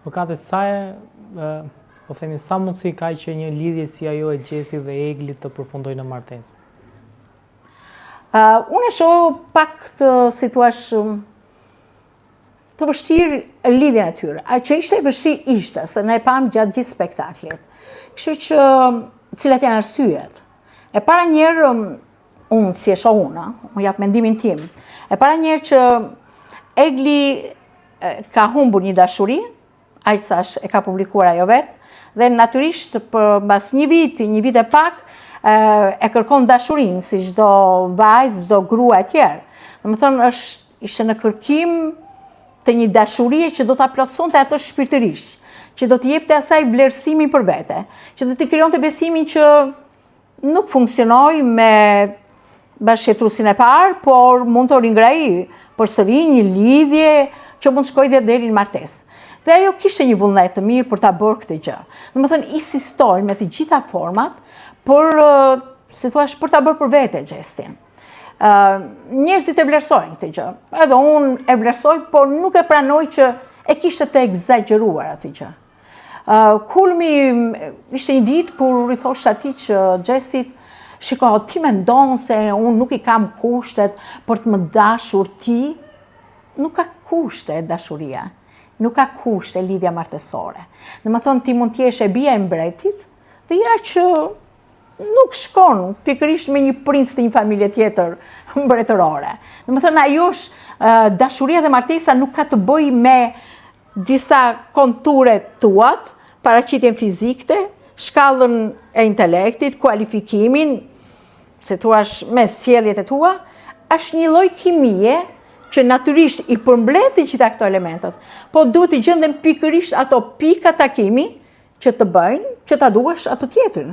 Mëkate po themi sa mundësi ka që një lidhje si ajo e Gjesi dhe Eglit të përfundojë në martesë? Unë e shoh pak të situash të vështirë lidhjen e tyre. A që ishte e vështirë ishte, se ne e pam gjatë gjithë spektaklit. Kështu që cilat janë arsyet. E para njerë, unë si e shoh unë jap mendimin tim. E para njerë që Egli ka humbur një dashuri, aq sa e ka publikuar ajo vetë, dhe natyrisht për mbas një vit e pak, e kërkon dashurinë si çdo vajzë, çdo grua e tjerë. Domethënë ishte në kërkim të një dashurie që do ta plotësonte atë shpirtërisht, që do t'i jepte asaj vlerësimin për vete, që do t'i krijonte besimin që nuk funksionoi me bashkëjetruesin e parë, por mund të ringrajë përsëri një lidhje që mund shkojë deri në martesë. Dhe ajo kishte një vullnet të mirë për ta bërë këtë gjë. Domethënë insistoi me të gjitha format për ta bërë për vete gestin. Njerëzit e vlerësojnë këtë gjë. Edhe unë e vlerësoj, por nuk e pranoj që e kishte të egzageruar atë gjë. Kulmi ishte një ditë kur i thosh atij që gestit, shiko, ti mendon se unë nuk i kam kushtet për të më dashur ti. Nuk ka kushte dashuria. Nuk ka kushte lidhja martesore. Domethënë ti mund t'jesh e bia e mbretit, dhe ja që nuk shkon pikërisht me një princ të një familje tjetër mbretërore. Domethënë ajo dashuria dhe martesa nuk ka të bëjë me disa konture tuat, paraqitjen fizikte, shkallën e intelektit, kualifikimin, se thuash me sjelljet e tua, është një lloj kimie që natyrisht i përmbledh të gjitha këto elementet, po duhet të gjenden pikërisht ato pika takimi që të bëjnë që ta duash atë tjetrin.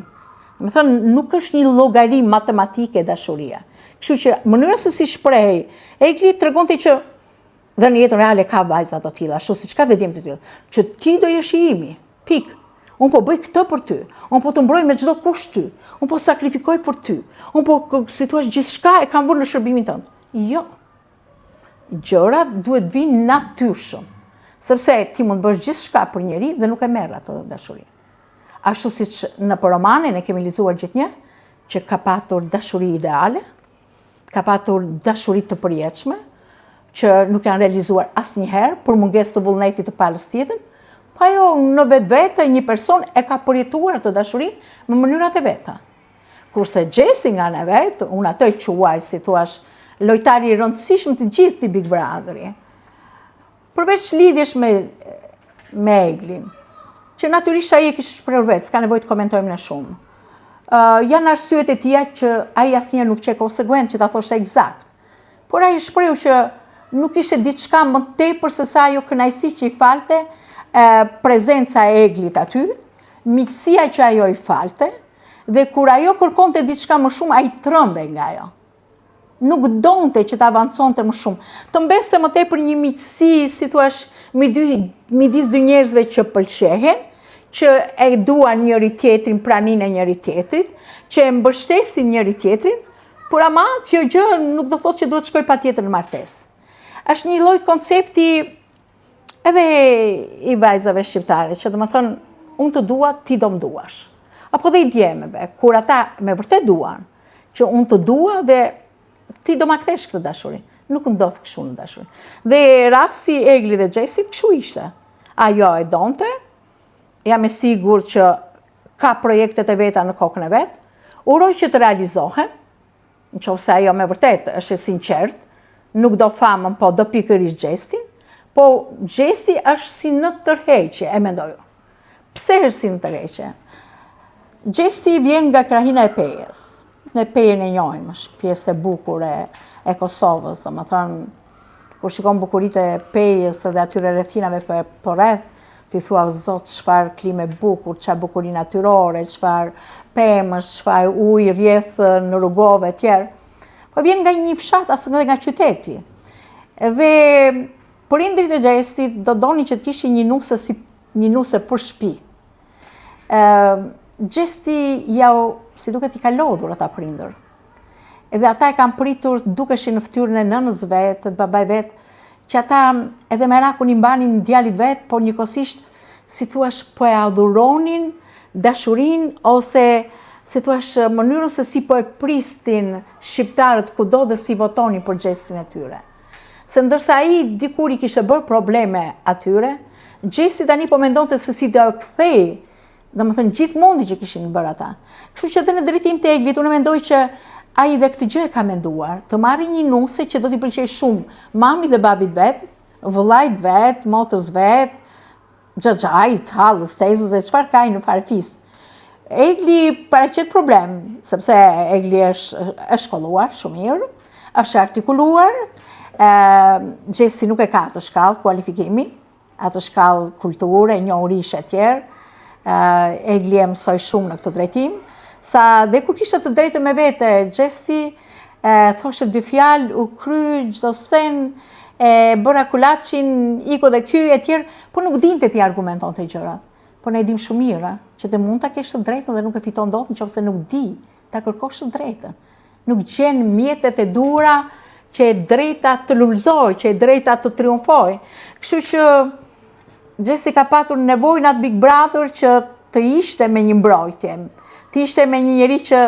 Domethënë nuk është një llogari matematike dashuria. Kështu që mënyra se si shprehej, Egli tregonte që dhe në jetën reale ka vajza të tilla, ashtu siç ka vëdim të tilla, që ti do jesh i imi. Pik. Unë po bëj këtë për ty. Unë po të mbroj me çdo kusht ty. Unë po sakrifikoj për ty. Unë po si thua gjithçka e kam vënë në shërbimin tënd. Jo. Gjërat duhet vinë natyrshëm. Sepse ti mund bësh gjithçka për njëri dhe nuk e merr atë dashuri. Ashtu siç në romanin e kemi lexuar gjithnjë, që ka patur dashuri ideale, ka patur dashuri të përjetshme, që nuk janë realizuar asnjëherë për mungesë të vullnetit të palës tjetër, pa jo në vetvete një person e ka përjetuar të dashuri në mënyrat e veta. Kurse Gjesi nga në vetë, unë atë e quaj, si thuash, lojtari i rëndësishëm të gjithë të Big Brotheri. Përveç lidhjesh me Eglin, që natyrisht ai e kishte shprehur vetë, s'ka nevojë të komentojmë ne shumë. Janë arsyet e tija që ai asnjëherë nuk qe konsekuent që ta thoshte eksakt. Por ai shprehu që nuk ishte diçka më tepër se sa ajo kënaqësi që i falte prezenca e Eglit aty, miqësia që ajo i falte, dhe kur ajo kërkonte diçka më shumë, ai trembe nga ajo. Nuk donte që të avanconte më shumë. Të mbeste më tepër një miqësi, si thuash, midis dy njerëzve që pëlqehen, që e duan njëri tjetrin, praninë e njëri tjetrit, që e mbështesin njëri tjetrin, por ama kjo gjë nuk do thotë që duhet shkoj patjetër në martesë. Është një lloj koncepti edhe i vajzave shqiptare, që domethënë unë të dua, ti do më duash. Apo dhe i djemeve, kur ata me vërtet duan, që unë të dua dhe ti do ma kthesh këtë dashuri. Nuk ndodh kështu në dashuri. Dhe rasti Egli dhe Gjesit kështu ishte. Ajo e donte, jam e sigurt që ka projektet e veta në kokën e vet, uroj që të realizohen, nëse ajo me vërtet është e sinqert, nuk do famën, po do pikërisht Gjestin, po Gjesti është si në tërheqje, e mendoj. Pse është si në tërheqje? Gjesti vjen nga krahina e Pejës. Ne Pejen e njohim, është pjesë e bukur e Kosovës, domethënë kur shikon bukuritë e Pejës dhe atyre rrethinave përreth, ti thua zot çfarë klime bukur, çfarë bukuri natyrore, çfarë pemësh, çfarë ujë rrjedh në rrugove e tjerë. Po vjen nga një fshat as edhe nga qyteti. Dhe prindrit e Gjestit do donin që të kishin një nuse për shtëpi. Gjesti si duket i ka lodhur ata prindër. Edhe ata e kanë pritur dukeshin në fytyrën e nënës vet, të babaj vet, që ata edhe merakun i mbanin djalit vet, por njëkohësisht si thua po e adhuronin dashurin ose si thua mënyrën se si po e pristin shqiptarët kudo dhe si votonin për gestin e tyre. Se ndërsa ai dikur I kishte bërë probleme atyre, Gjesti tani po mendonte se si do e kthej, domethënë gjithë mundi që kishin bërë ata. Kështu që edhe në drejtim të Eglit, unë mendoj që ai dhe këtë gjë e ka menduar, të marrë një nuse që do t'i pëlqej shumë mami dhe babit vet, vëllait vet, motrës vet, xhaxhait, hallës, tezës e çfarë ka ai në farefis. Egli paraqet problem, sepse Egli është shkolluar shumë mirë, është artikuluar, Gjesti nuk e ka atë shkallë kualifikimi, atë shkallë kulture, njohurishe e tjerë. Egli e mësoi shumë në këtë drejtim, sa dhe kur kishte të drejtën me vete, Gjesti thoshte 2 fjalë, u kry çdo sen, bëra kulaçin, iku dhe ky e tjerë, po nuk dinte ti argumentonte gjërat. Po ne dim shumë mirë, që të mund ta kesh të drejtën dhe nuk e fiton dot nëse nuk di ta kërkosh të drejtën. Nuk gjen mjetet e duhura që e drejta të lullzoj, që e drejta të triumfoj. Kështu që Gjesti ka patur nevojë në atë Big Brother që të ishte me një mbrojtje, të ishte me një njeri që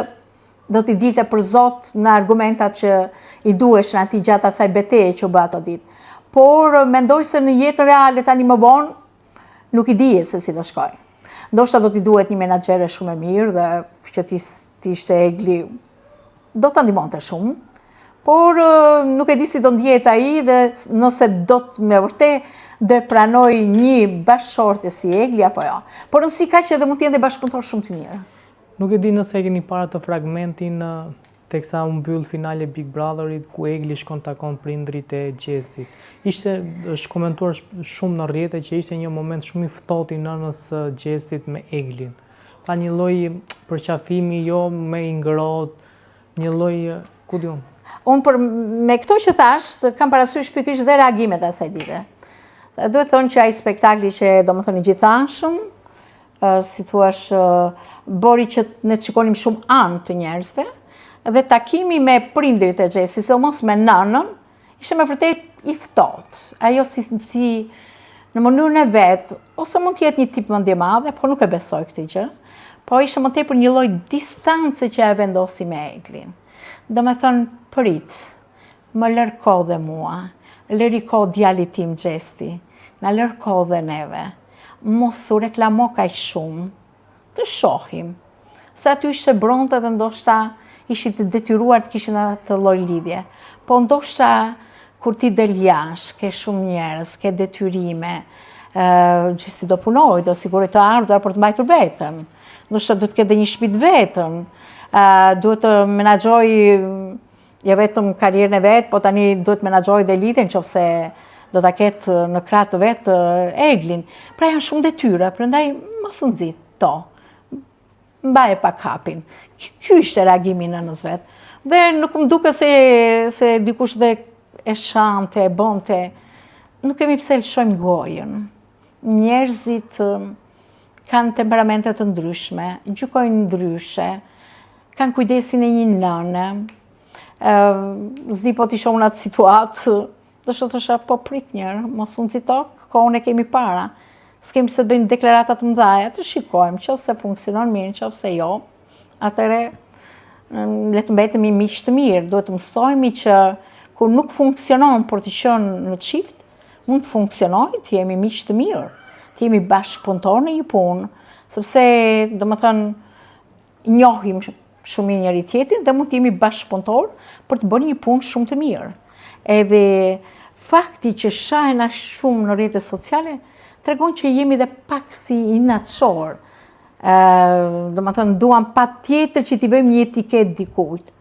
do t'i dilte për Zot në argumentat që I duheshin atij gjatë asaj betejë që u bë ato ditë. Por mendoj se në jetën reale tani më vonë nuk I dije se si do shkoj. Ndoshta do t'i duhet një menaxhere shumë e mirë dhe që t'ishte Egli do ta ndihmonte shumë. Por nuk e di si do ndjehet ai dhe nëse do të me vërtet do e pranoj një bashkëshorte si Egli apo jo. Por nësi ka që edhe mund të jenë dhe bashkëpunëtor shumë të mirë. Nuk e di nëse e keni parë të fragmentin teksa u mbyll finale Big Brotherit ku Egli shkon takon prindrit e Gjestit. Është komentuar shumë në rrjete që ishte një moment shumë I ftohtë I nënës Gjestit me Eglin. Pra një lloj përqafimi jo me I ngrohtë, një lloj ku diun. Unë me këto që thash, kam parasysh pikërisht dhe reagimet e asaj dite. Duhet thonë që ai spektakli që domethënë I gjithanshëm, si thuash, bori që ne të shikonim shumë anë të njerëzve, dhe takimi me prindrit e Gjestit, sidomos me nënën, ishte me vërtet I ftohtë. Ajo si në mënyrën e vet, ose mund të jetë një tip mendje madhe, por nuk e besoj këtë gjë, po ishte më tepër një lloj distance që e vendosi me Eglin. Domethënë prit, më lër kohë dhe mua, lëri kohë djalit tim Gjesti, na lër kohë dhe neve, mos u reklamo kaq shumë, të shohim, se aty ishte bronte dhe ndoshta ishit të detyruar të kishin atë lloj lidhje. Po ndoshta kur ti del jashtë, ke shumë njerëz, ke detyrime, Gjesti do punoj, do siguroj të ardhurar për të mbajtur veten. Ndoshta do të ketë dhe një shtëpi të vetën, duhet të menaxhoj jo vetëm karrierën e vet, po tani duhet menaxhoj dhe lidhjen nëse do ta ketë në krah të vet Eglin. Pra janë shumë detyra, prandaj mos u nxit to. Mbaje pak hapin. Ky ishte reagimi I nënës vet. Dhe nuk më duket se dikush dhe e shante, e bonte. Nuk kemi pse lëshojmë gojën. Njerëzit kanë temperamente të ndryshme, gjykojnë ndryshe, kanë kujdesin e një nëne. Zdi po t'i shohun atë situatë, do të thosha po prit njerë, mos u nxito, kohën e kemi para. S'kemi se të bëjmë deklarata të mëdha, të shikojmë, nëse funksionon mirë, nëse jo, atëre le të mbetemi miq të mirë, duhet të mësojmë që kur nuk funksionon për të qenë në çift, mund të funksionojë, të jemi miq të mirë, të jemi bashkëpunëtor në një punë, sepse domethënë njohim shumë mirë njëri tjetrin dhe mund të jemi bashkëpunëtor për të bërë një punë shumë të mirë. Edhe fakti që shahen aq shumë në rrjetet sociale tregon që jemi dhe pak si inatçor. Domethënë duam patjetër që t'i bëjmë një etiketë dikujt.